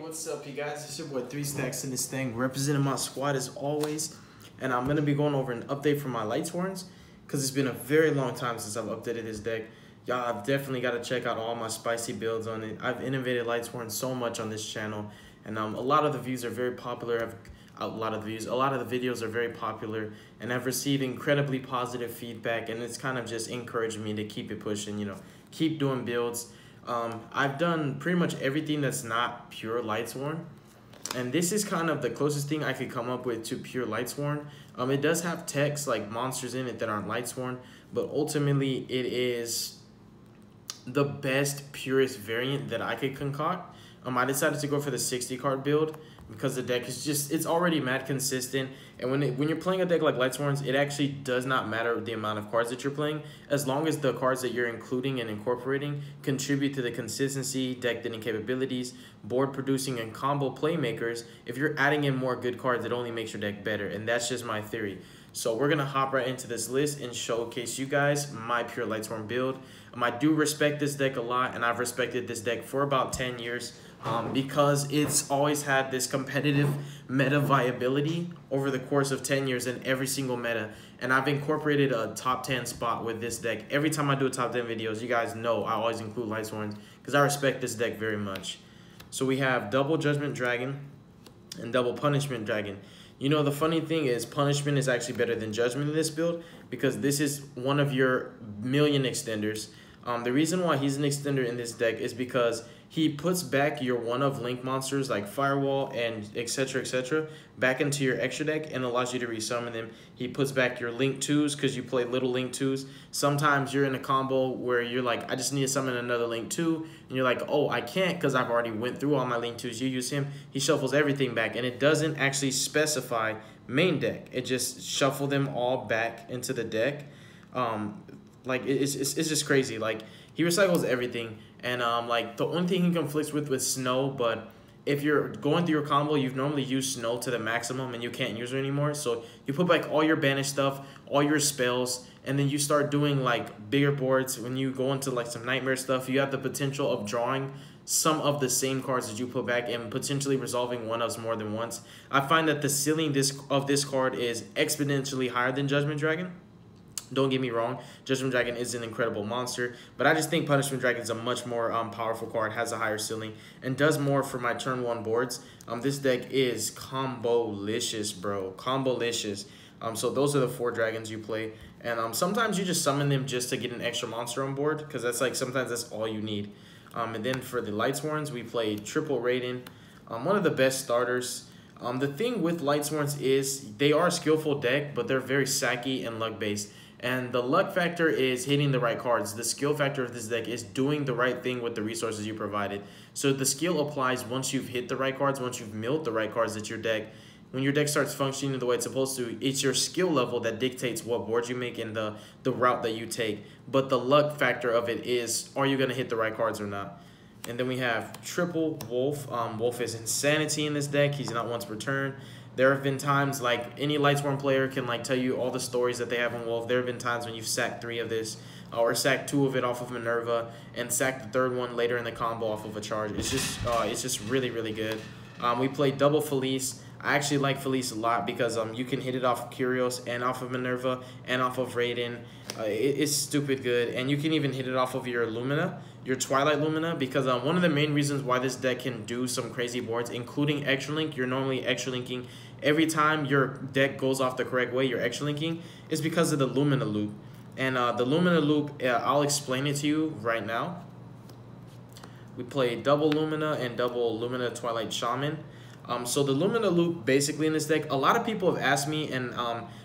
What's up, you guys? It's your boy 3 Stacks in this thing, representing my squad as always. And I'm going to be going over an update for my Lightsworns because it's been a very long time since I've updated this deck. Y'all, I've definitely got to check out all my spicy builds on it. I've innovated Lightsworns so much on this channel, and a lot of the views are very popular. A lot of the videos are very popular, and I've received incredibly positive feedback, and it's kind of just encouraged me to keep it pushing, keep doing builds. I've done pretty much everything that's not pure Lightsworn, and this is kind of the closest thing I could come up with to pure Lightsworn. It does have text like monsters in it that aren't Lightsworn, but ultimately it is the best, purest variant that I could concoct. I decided to go for the 60 card build because the deck is it's already mad consistent, and when you're playing a deck like Lightsworns, it actually does not matter the amount of cards that you're playing, as long as the cards that you're including and incorporating contribute to the consistency, deck thinning capabilities, board producing, and combo playmakers. If you're adding in more good cards, it only makes your deck better, and that's just my theory. So we're gonna hop right into this list and showcase you guys my pure Lightsworn build. I do respect this deck a lot, and I've respected this deck for about 10 years. Because it's always had this competitive meta viability over the course of 10 years in every single meta. And I've incorporated a top 10 spot with this deck. Every time I do a top 10 videos, you guys know I always include Lightsworns because I respect this deck very much. So we have double Judgment Dragon and double Punishment Dragon. The funny thing is Punishment is actually better than Judgment in this build because this is one of your million extenders. The reason why he's an extender in this deck is because he puts back your one-of link monsters like Firewall and etc. back into your extra deck and allows you to resummon them. He puts back your link 2s because you play little link 2s. Sometimes you're in a combo where you're like, I just need to summon another link 2, and you're like, oh, I can't because I've already went through all my link 2s. You use him, he shuffles everything back, and it doesn't actually specify main deck. It just shuffle them all back into the deck. It's just crazy. Like, he recycles everything, and the only thing he conflicts with Snow, but if you're going through your combo, you've normally used Snow to the maximum and you can't use her anymore. So you put back all your banished stuff, all your spells, and then you start doing like bigger boards. When you go into like some nightmare stuff, you have the potential of drawing some of the same cards that you put back and potentially resolving one-ofs more than once. I find that the ceiling of this card is exponentially higher than Judgment Dragon. Don't get me wrong, Judgment Dragon is an incredible monster, but I just think Punishment Dragon is a much more powerful card, has a higher ceiling, and does more for my turn 1 boards. This deck is combo-licious, bro. Combo-licious. So those are the 4 dragons you play, and sometimes you just summon them just to get an extra monster on board, because that's like sometimes that's all you need. And then for the Lightsworns, we play triple Raiden, one of the best starters. The thing with Lightsworns is they are a skillful deck, but they're very sacky and luck-based. And the luck factor is hitting the right cards. The skill factor of this deck is doing the right thing with the resources you provided. So the skill applies once you've hit the right cards, once you've milled the right cards that your deck. When your deck starts functioning the way it's supposed to, it's your skill level that dictates what board you make and the route that you take. But the luck factor of it is, are you going to hit the right cards or not? And then we have triple Wolf. Wolf is insanity in this deck. He's not once per turn. There have been times, like any Lightsworn player can like tell you all the stories that they have on Wolf. There have been times when you've sacked 3 of this, or sacked 2 of it off of Minerva, and sacked the 3rd one later in the combo off of a charge. It's just really, really good. We play double Felice. I actually like Felice a lot because you can hit it off of Curios and off of Minerva and off of Raiden. It's stupid good, and you can even hit it off of your Lumina, your Twilight Lumina, because one of the main reasons why this deck can do some crazy boards, including extra link, you're normally extra linking every time your deck goes off the correct way, you're extra linking, is because of the Lumina loop. And the Lumina loop, I'll explain it to you right now. We play double Lumina and double Lumina Twilight Shaman. So the Lumina loop basically in this deck, a lot of people have asked me, and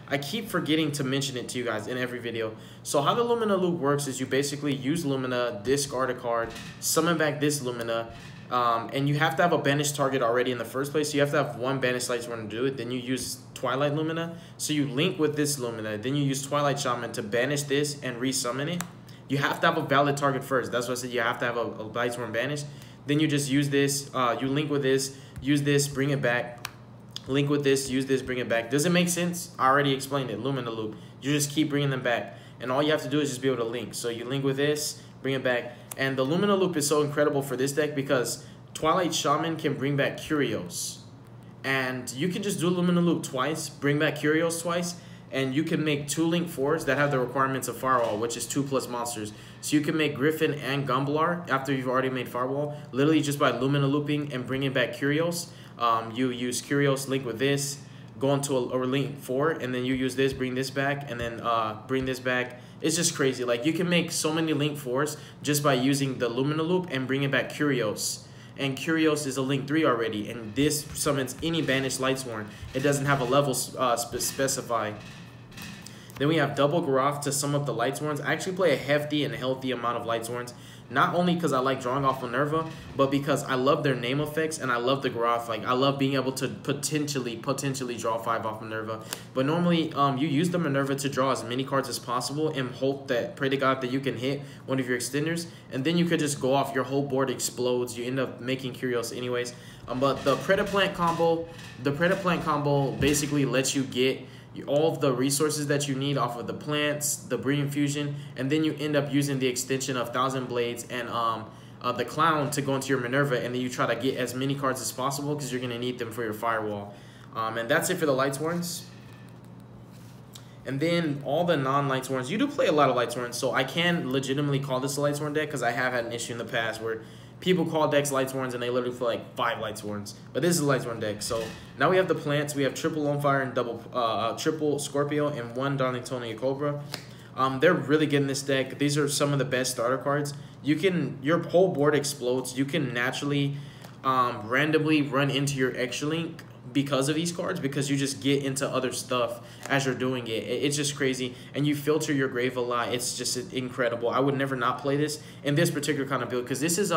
I keep forgetting to mention it to you guys in every video. So how the Lumina loop works is you basically use Lumina, discard a card, summon back this Lumina, and you have to have a banished target already in the first place. So you have to have one banished Lightsworn to do it. Then you use Twilight Lumina. So you link with this Lumina. Then you use Twilight Shaman to banish this and resummon it. You have to have a valid target first. That's why I said you have to have a Lightsworn banished. Then you just use this. You link with this. Use this, bring it back. Link with this, use this, bring it back. Does it make sense? I already explained it. Lumina loop. You just keep bringing them back. And all you have to do is just be able to link. So you link with this, bring it back. And the Lumina loop is so incredible for this deck because Twilight Shaman can bring back Curios. And you can just do Lumina Loop twice, bring back Curios twice, and you can make 2 Link 4s that have the requirements of Firewall, which is 2+ monsters. So you can make Griffin and Gumbalar after you've already made Firewall, literally just by Lumina Looping and bringing back Curios. You use Curios, link with this, go into a Link 4, and then you use this, bring this back, and then bring this back. It's just crazy. Like, you can make so many Link 4s just by using the Lumina Loop and bringing back Curios. And Curios is a Link 3 already, and this summons any banished Lightsworn. It doesn't have a level specified. Then we have double Garroth to sum up the Lightsworns. I actually play a hefty and healthy amount of Lightsworns, not only because I like drawing off Minerva, but because I love their name effects and I love the Garroth. Like, I love being able to potentially draw 5 off Minerva. But normally, you use the Minerva to draw as many cards as possible and hope that, pray to God, that you can hit one of your extenders, and then you could just go off. Your whole board explodes. You end up making Curios anyways. But the Predaplant combo basically lets you get all of the resources that you need off of the plants, the Breeding Fusion, and then you end up using the extension of Thousand Blades and the Clown to go into your Minerva, and then you try to get as many cards as possible because you're going to need them for your Firewall. And that's it for the Lightsworns. And then all the non-Lightsworns, you do play a lot of Lightsworns, so I can legitimately call this a Lightsworn deck because I have had an issue in the past where people call decks Lightsworns and they literally play like 5 Lightsworns. But this is a Lightsworn deck. So now we have the plants. We have triple on fire and triple Scorpio and 1 Darlingtonia Cobra. They're really good in this deck. These are some of the best starter cards. Your whole board explodes. You can naturally randomly run into your extra link because of these cards, because you just get into other stuff as you're doing it. It's just crazy, and you filter your grave a lot. It's just incredible. I would never not play this in this particular kind of build, because this is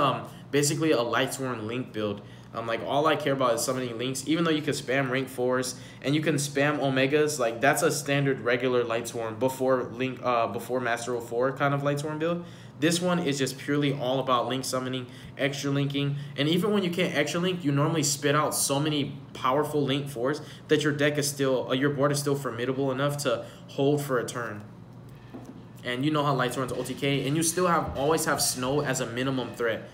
basically a Lightsworn link build. Like, all I care about is summoning links, even though you can spam rank 4s and you can spam Omegas. Like, that's a standard regular Lightsworn before Master 04 kind of Lightsworn build. This one is just purely all about link summoning, extra linking, and even when you can't extra link, you normally spit out so many powerful link 4s that your deck is still, your board is still formidable enough to hold for a turn. And you know how Lightsworn's OTK, and you still always have Snow as a minimum threat.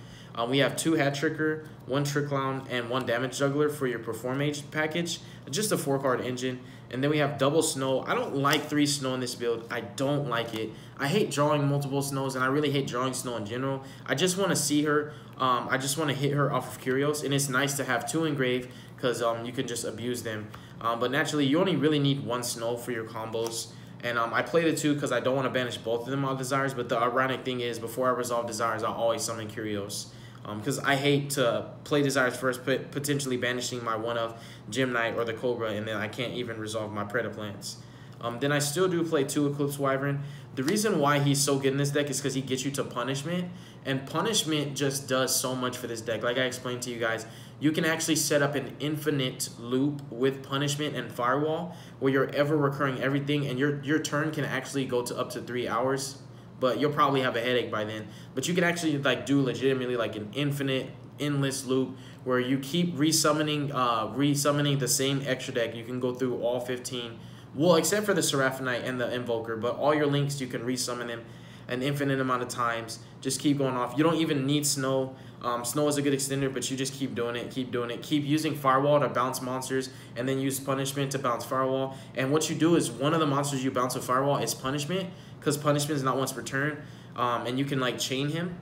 We have 2 Hat Tricker, 1 Trick Clown, and 1 Damage Juggler for your Perform Age package. Just a 4-card engine. And then we have double Snow. I don't like 3 Snow in this build. I don't like it. I hate drawing multiple Snows, and I really hate drawing Snow in general. I just want to see her. I just want to hit her off of Curios, and it's nice to have 2 Engrave because you can just abuse them. But naturally, you only really need 1 Snow for your combos. And I play the 2 because I don't want to banish both of them on Desires. But the ironic thing is, before I resolve Desires, I'll always summon Curios. Because I hate to play Desires first, potentially banishing my one of Gem Knight or the Cobra, and then I can't even resolve my Predaplants. Then I still do play 2 Eclipse Wyvern. The reason why he's so good in this deck is because he gets you to Punishment, and Punishment just does so much for this deck. Like I explained to you guys, you can actually set up an infinite loop with Punishment and Firewall, where you're ever recurring everything, and your turn can actually go to up to 3 hours. But you'll probably have a headache by then. But you can actually like do legitimately like an infinite, endless loop where you keep resummoning the same extra deck. You can go through all 15, well, except for the Seraphonite and the Invoker. But all your links, you can resummon them an infinite amount of times. Just keep going off. You don't even need Snow. Snow is a good extender, but you just keep doing it, keep doing it. Keep using Firewall to bounce monsters, and then use Punishment to bounce Firewall. And what you do is one of the monsters you bounce with Firewall is Punishment, because Punishment is not once per turn, and you can like chain him,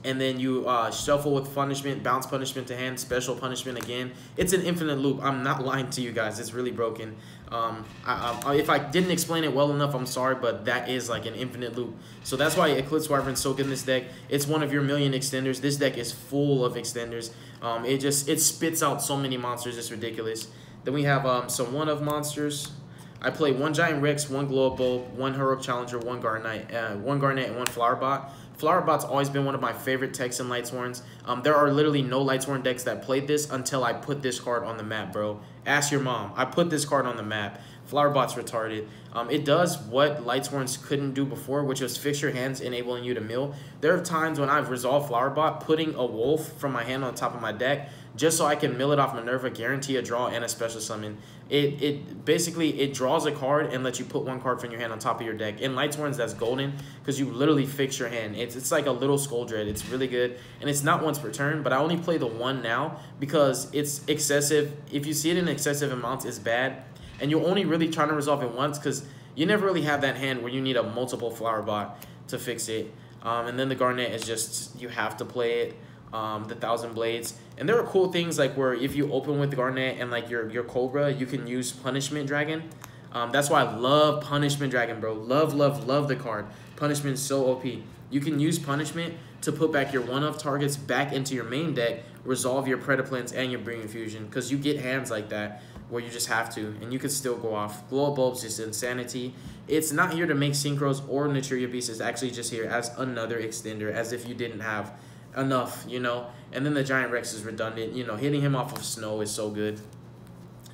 and then you shuffle with Punishment, bounce Punishment to hand, special Punishment again. It's an infinite loop. I'm not lying to you guys. It's really broken. If I didn't explain it well enough, I'm sorry, but that is like an infinite loop. So that's why Eclipse Wyvern is so good in this deck. It's one of your million extenders. This deck is full of extenders. It spits out so many monsters. It's ridiculous. Then we have some one-of monsters. I play 1 Giant Rex, 1 Glow Up Bulb, 1 Heroic Challenger, 1 Garnet, and 1 Flowerbot. Flowerbot's always been one of my favorite techs in Lightsworns. There are literally no Lightsworn decks that played this until I put this card on the map, bro. Ask your mom. I put this card on the map. Flower Bot's retarded. It does what Lightsworns couldn't do before, which was fix your hands, enabling you to mill. There are times when I've resolved Flower Bot, putting a wolf from my hand on top of my deck, just so I can mill it off Minerva, guarantee a draw and a special summon. It basically, it draws a card and lets you put one card from your hand on top of your deck. In Lightsworns, that's golden, because you literally fix your hand. It's like a little Skull Dread. It's really good, and it's not once per turn, but I only play the one now because it's excessive. If you see it in excessive amounts, it's bad. And you're only really trying to resolve it once because you never really have that hand where you need a multiple Flower Bot to fix it. And then the Garnet is just, you have to play it. The Thousand Blades. And there are cool things like where if you open with the Garnet and like your Cobra, you can use Punishment Dragon. That's why I love Punishment Dragon, bro. Love, love, love the card. Punishment is so OP. You can use Punishment to put back your one-of targets back into your main deck, resolve your Predaplanets and your Brilliant Fusion, because you get hands like that where you just have to, and you can still go off. Glow Bulb's just insanity. It's not here to make Synchros or Naturia Beast. It's actually just here as another extender, as if you didn't have enough, you know. And then the Giant Rex is redundant. You know, hitting him off of snow is so good.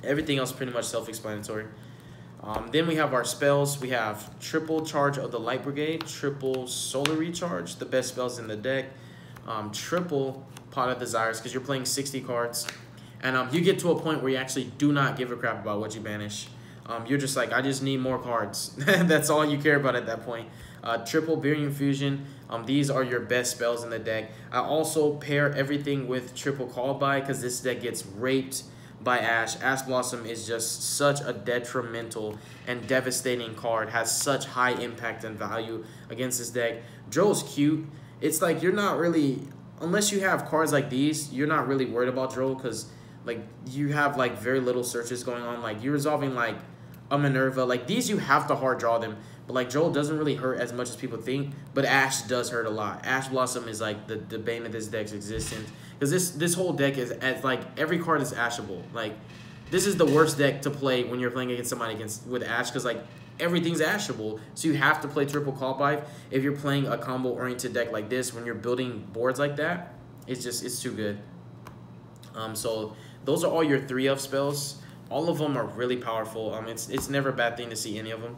Everything else pretty much self-explanatory. Then we have our spells. We have triple charge of the Light Brigade, triple solar recharge, the best spells in the deck, triple Pot of Desires, because you're playing 60 cards. And you get to a point where you actually do not give a crap about what you banish. You're just like, I just need more cards. That's all you care about at that point. Triple Brilliant Fusion. These are your best spells in the deck. I also pair everything with triple Call By, because this deck gets raped by Ash. Ash Blossom is just such a detrimental and devastating card. Has such high impact and value against this deck. Drill's cute. It's like you're not really, unless you have cards like these, you're not really worried about Drill, because like you have like very little searches going on. Like you're resolving like a Minerva. Like these you have to hard draw them. But like Joel doesn't really hurt as much as people think. But Ash does hurt a lot. Ash Blossom is like the bane of this deck's existence. Because this whole deck is as like every card is ashable. Like this is the worst deck to play when you're playing against somebody with Ash, because like everything's ashable. So you have to play triple Call By if you're playing a combo oriented deck like this. When you're building boards like that, it's too good. So those are all your 3-of spells. All of them are really powerful. It's never a bad thing to see any of them.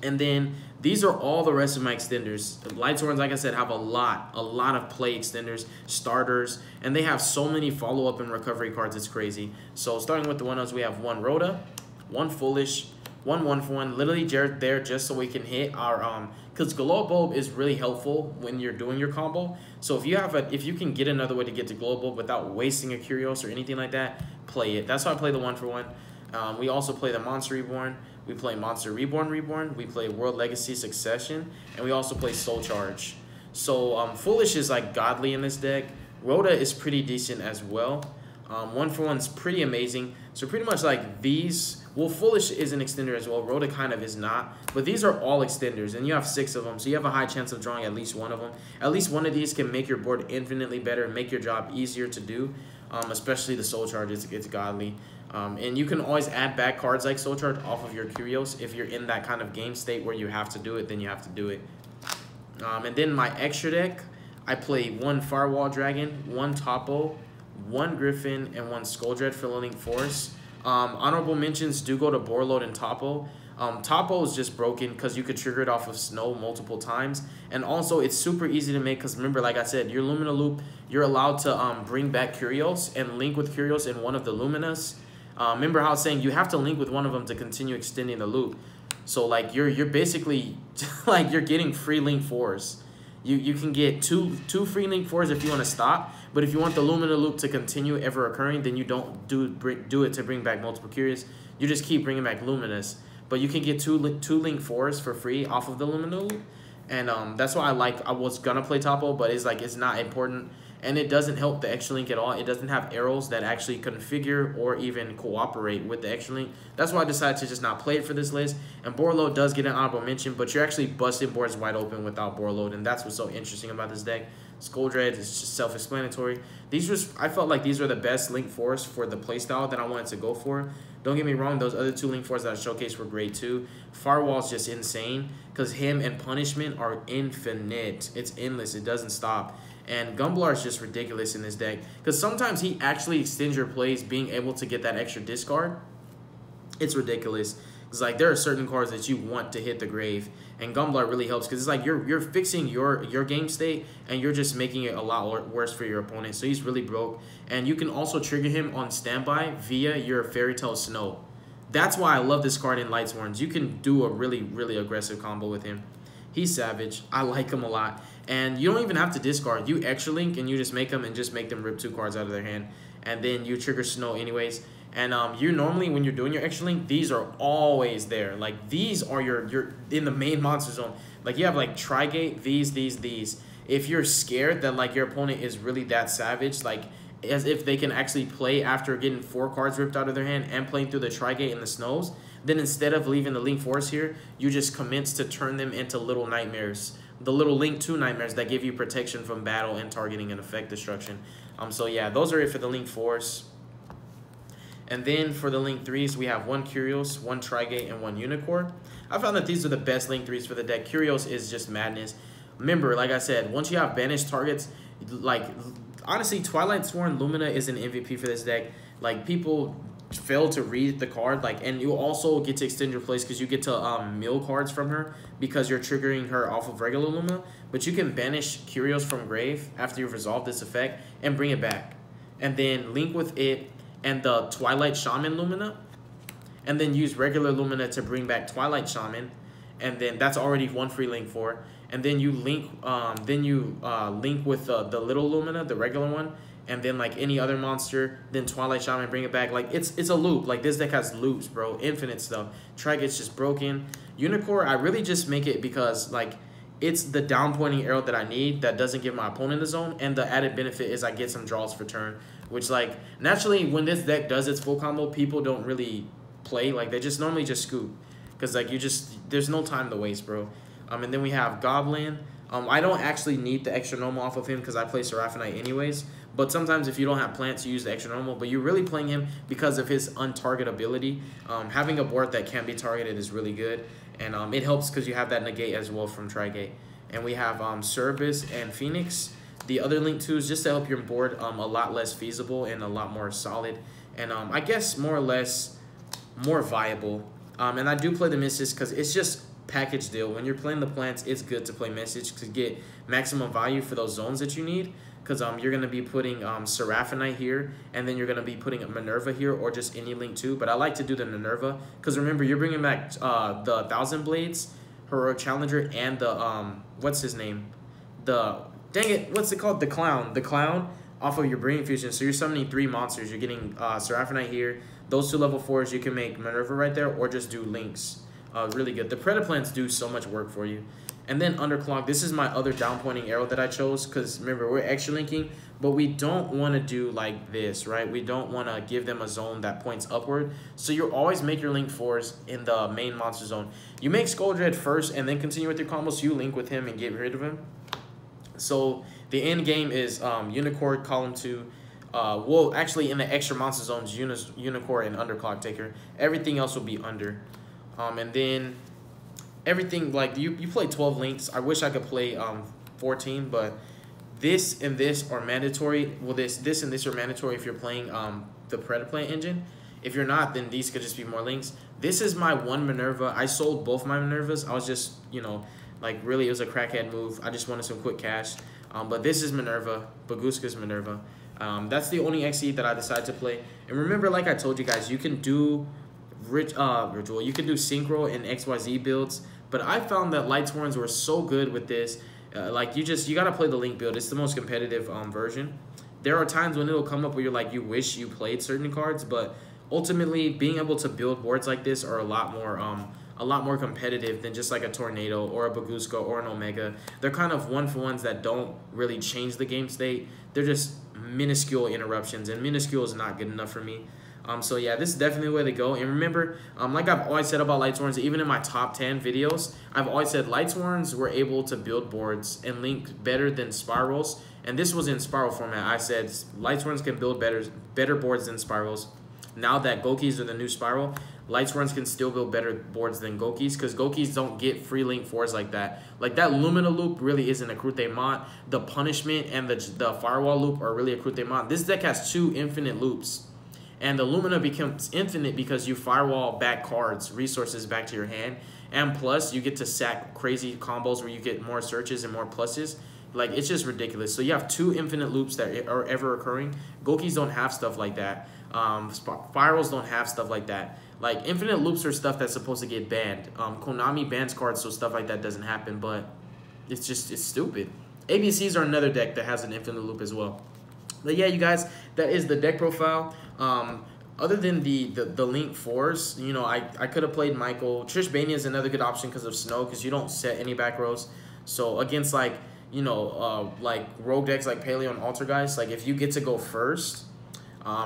And then these are all the rest of my extenders. Lightsworns, like I said, have a lot of play extenders, starters, and they have so many follow-up and recovery cards. It's crazy. So starting with the 1-ofs, we have 1 Rhoda, 1 Foolish, 1 1-for-1, literally there just so we can hit our because Glow Bulb is really helpful when you're doing your combo. So if you can get another way to get to Glow Bulb without wasting a Curios or anything like that, play it. That's why I play the 1-for-1. We also play the Monster Reborn. We play Monster Reborn. We play World Legacy Succession, and we also play Soul Charge. So Foolish is like godly in this deck. Rhoda is pretty decent as well. 1-for-1's pretty amazing. So pretty much like these, well, Foolish is an extender as well. Rhoda kind of is not, but these are all extenders, and you have 6 of them, so you have a high chance of drawing at least one of them. At least one of these can make your board infinitely better, make your job easier to do, especially the Soul Charge. It's godly. And you can always add back cards like Soul Charge off of your Curios. If you're in that kind of game state where you have to do it, then you have to do it. And then my extra deck, I play 1 Firewall Dragon, 1 Topo, 1 Griffin, and 1 Skull Dread for Link Force. Honorable mentions do go to Borload and Topo. Topo is just broken because you could trigger it off of snow multiple times. And also, it's super easy to make because remember, like I said, your Lumina Loop, you're allowed to bring back Curios and link with Curios in one of the Luminas. Remember how I was saying you have to link with one of them to continue extending the loop. So like you're basically like you're getting free link 4s. You can get two free link 4s if you want to stop, but if you want the Lumina loop to continue ever occurring, then you don't do it to bring back multiple Curious. You just keep bringing back Luminous. But you can get two link 4s for free off of the Lumina loop, and that's why I was gonna play Topo, but it's not important. And it doesn't help the extra link at all. It doesn't have arrows that actually configure or even cooperate with the extra link. That's why I decided to just not play it for this list. And Borload does get an honorable mention, but you're actually busting boards wide open without Borload, and that's what's so interesting about this deck. Skull Dread is just self-explanatory. I felt like these were the best link 4s for the playstyle that I wanted to go for. Don't get me wrong, those other 2 link 4s that I showcased were great too. Firewall's just insane because him and Punishment are infinite. It's endless. It doesn't stop. And Gumblar is just ridiculous in this deck because sometimes he actually extends your plays being able to get that extra discard. It's ridiculous. It's like there are certain cards that you want to hit the grave, and Gumblar really helps because it's like you're fixing your game state, and you're just making it a lot worse for your opponent. So he's really broke, and you can also trigger him on standby via your Fairy Tale Snow. That's why I love this card in Lightsworns. You can do a really aggressive combo with him. He's savage. I like him a lot, and you don't even have to discard. You extra link and you just make them and just make them rip 2 cards out of their hand, and then you trigger Snow anyways. And you normally, when you're doing your extra link, these are always there. Like, these are your in the main monster zone. Like, you have, like, Trigate, these. If you're scared that, like, your opponent is really that savage, like, as if they can actually play after getting 4 cards ripped out of their hand and playing through the Trigate and the Snows, then instead of leaving the Link Force here, you just commence to turn them into little nightmares. The little Link 2 nightmares that give you protection from battle and targeting and effect destruction. So, yeah, those are it for the Link Force. And then for the Link 3s, we have 1 Curios, 1 Trigate, and 1 Unicorn. I found that these are the best Link 3s for the deck. Curios is just madness. Remember, like I said, once you have banished targets, like, honestly, Twilight Sworn Lumina is an MVP for this deck. Like, people fail to read the card, like, and you also get to extend your plays because you get to mill cards from her because you're triggering her off of regular Lumina. But you can banish Curios from grave after you've resolved this effect and bring it back. And then link with it and the Twilight Shaman Lumina, and then use regular Lumina to bring back Twilight Shaman, and then that's already 1 free link for. And then you link, link with the little Lumina, the regular one, and then like any other monster, then Twilight Shaman, bring it back. Like it's a loop. Like this deck has loops, bro. Infinite stuff. Trigate's just broken. Unicorn, I really just make it because like it's the down pointing arrow that I need that doesn't give my opponent the zone, and the added benefit is I get some draws for turn. Which, like, naturally, when this deck does its full combo, people don't really play. Like, they just normally just scoop. Because, like, there's no time to waste, bro. And then we have Goblin. I don't actually need the extra normal off of him because I play Seraphonite anyways. But sometimes if you don't have plants, you use the extra normal. But you're really playing him because of his untargetability. Having a board that can be targeted is really good. And it helps because you have that negate as well from Trigate. And we have Cerberus and Phoenix. The other Link 2s just to help your board a lot less feasible and a lot more solid. And I guess more or less more viable. And I do play the Mystics because it's just package deal. When you're playing the plants, it's good to play Message to get maximum value for those zones that you need. Because you're going to be putting Seraphonite here, and then you're going to be putting Minerva here, or just any Link 2. But I like to do the Minerva, because remember, you're bringing back the Thousand Blades, Heroic Challenger, and the, what's his name? Dang it, what's it called? The Clown off of your Brain Fusion. So you're summoning 3 monsters. You're getting Seraphonite here. Those 2 level 4s, you can make Minerva right there, or just do Links. Really good. The Predaplants do so much work for you. And then Underclock, this is my other down pointing arrow that I chose because remember, we're extra linking, but we don't want to do like this, right? We don't want to give them a zone that points upward. So you always make your Link 4s in the main monster zone. You make Skuldred first and then continue with your combos, so you link with him and get rid of him. So the end game is Unicorn, column 2. Well, actually in the extra monster zones, Unicorn and Underclock Taker. Everything else will be under. And then everything, like, you play 12 links. I wish I could play 14, but this and this are mandatory. Well, this and this are mandatory if you're playing the Predaplant engine. If you're not, then these could just be more links. This is my 1 Minerva. I sold both my Minervas. I was just, you know, like, really, it was a crackhead move. I just wanted some quick cash. But this is Minerva. Baguska's Minerva. That's the only XE that I decided to play. And remember, like I told you guys, you can do Ritual. You can do Synchro and XYZ builds. But I found that Lightsworns were so good with this. Like, you got to play the Link build. It's the most competitive version. There are times when it'll come up where you're like, you wish you played certain cards. But ultimately, being able to build boards like this are a lot more competitive than just like a Tornado or a Baguska or an Omega. They're kind of one-for-ones that don't really change the game state. They're just minuscule interruptions, and minuscule is not good enough for me. So yeah, this is definitely the way to go. And remember, like I've always said about Lightsworns, even in my top 10 videos, I've always said Lightsworns were able to build boards and link better than Spirals. And this was in Spiral format. I said Lightsworns can build better boards than Spirals. Now that Gokis are the new Spiral, Lightsworns can still build better boards than Gokis, because Gokis don't get free link 4s like that. Like, that Lumina loop really isn't a Crute Mont. The Punishment and the Firewall loop are really a Crute Mont. This deck has 2 infinite loops. And the Lumina becomes infinite because you firewall back cards, resources back to your hand. And plus, you get to sack crazy combos where you get more searches and more pluses. Like, it's just ridiculous. So you have 2 infinite loops that are ever occurring. Gokis don't have stuff like that. Spirals don't have stuff like that. Like, infinite loops are stuff that's supposed to get banned. Konami bans cards, so stuff like that doesn't happen, but it's stupid. ABCs are another deck that has an infinite loop as well. But yeah, you guys, that is the deck profile. Other than the Link 4s, you know, I could have played Michael. Trish Bania is another good option because of Snow, because you don't set any back rows. So against, like, you know, like rogue decks like Paleo and Alter guys, like if you get to go first,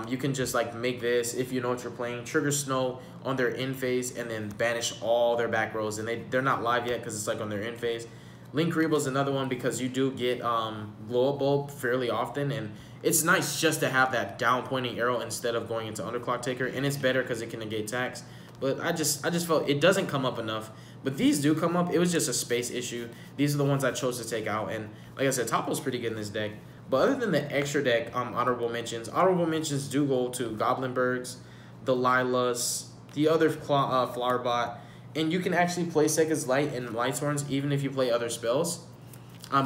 you can just like make this, if you know what you're playing, trigger Snow on their end phase and then banish all their back rows, and they're not live yet because it's like on their end phase. Link Rebo is another one because you do get blow up bulb fairly often, and it's nice just to have that down pointing arrow instead of going into Underclock Taker, and it's better because it can negate tax. But I just felt it doesn't come up enough. But these do come up. It was just a space issue. These are the ones I chose to take out, and like I said, Topo's pretty good in this deck. But other than the extra deck, honorable mentions do go to Goblinbergs, the Lilas, the other Flower Bot, and you can actually play Sega's Light and Lightsworns even if you play other spells.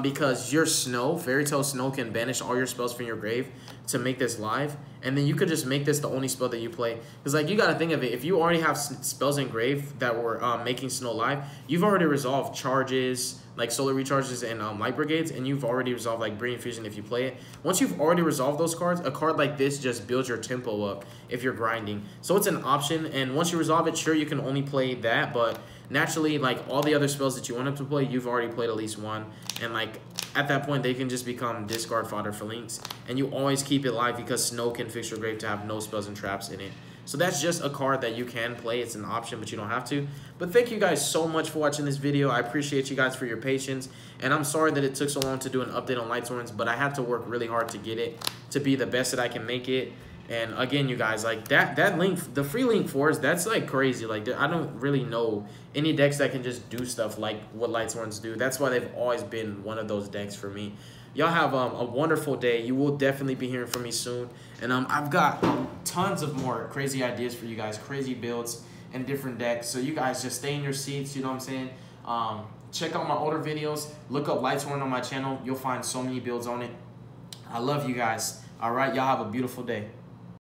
Because your Snow, Fairy Tail Snow, can banish all your spells from your grave to make this live. And then you could just make this the only spell that you play. Because, like, you got to think of it. If you already have spells in grave that were making Snow live, you've already resolved charges, like Solar Recharges and Light Brigades, and you've already resolved, like, Brilliant Fusion if you play it. Once you've already resolved those cards, a card like this just builds your tempo up if you're grinding. So it's an option, and once you resolve it, sure, you can only play that, but naturally, like, all the other spells that you want to play, you've already played at least one. And, like, at that point, they can just become discard fodder for links. And you always keep it live because Snow can fix your grave to have no spells and traps in it. So that's just a card that you can play. It's an option, but you don't have to. But thank you guys so much for watching this video. I appreciate you guys for your patience. And I'm sorry that it took so long to do an update on Lightsworns, but I had to work really hard to get it to be the best that I can make it. And again, you guys, like that link, the free Link 4s, that's like crazy. Like, I don't really know any decks that can just do stuff like what Lightsworns do. That's why they've always been one of those decks for me. Y'all have a wonderful day. You will definitely be hearing from me soon. And I've got tons of more crazy ideas for you guys, crazy builds and different decks. So you guys just stay in your seats, you know what I'm saying? Check out my older videos. Look up Lightsworn on my channel. You'll find so many builds on it. I love you guys. All right, y'all have a beautiful day.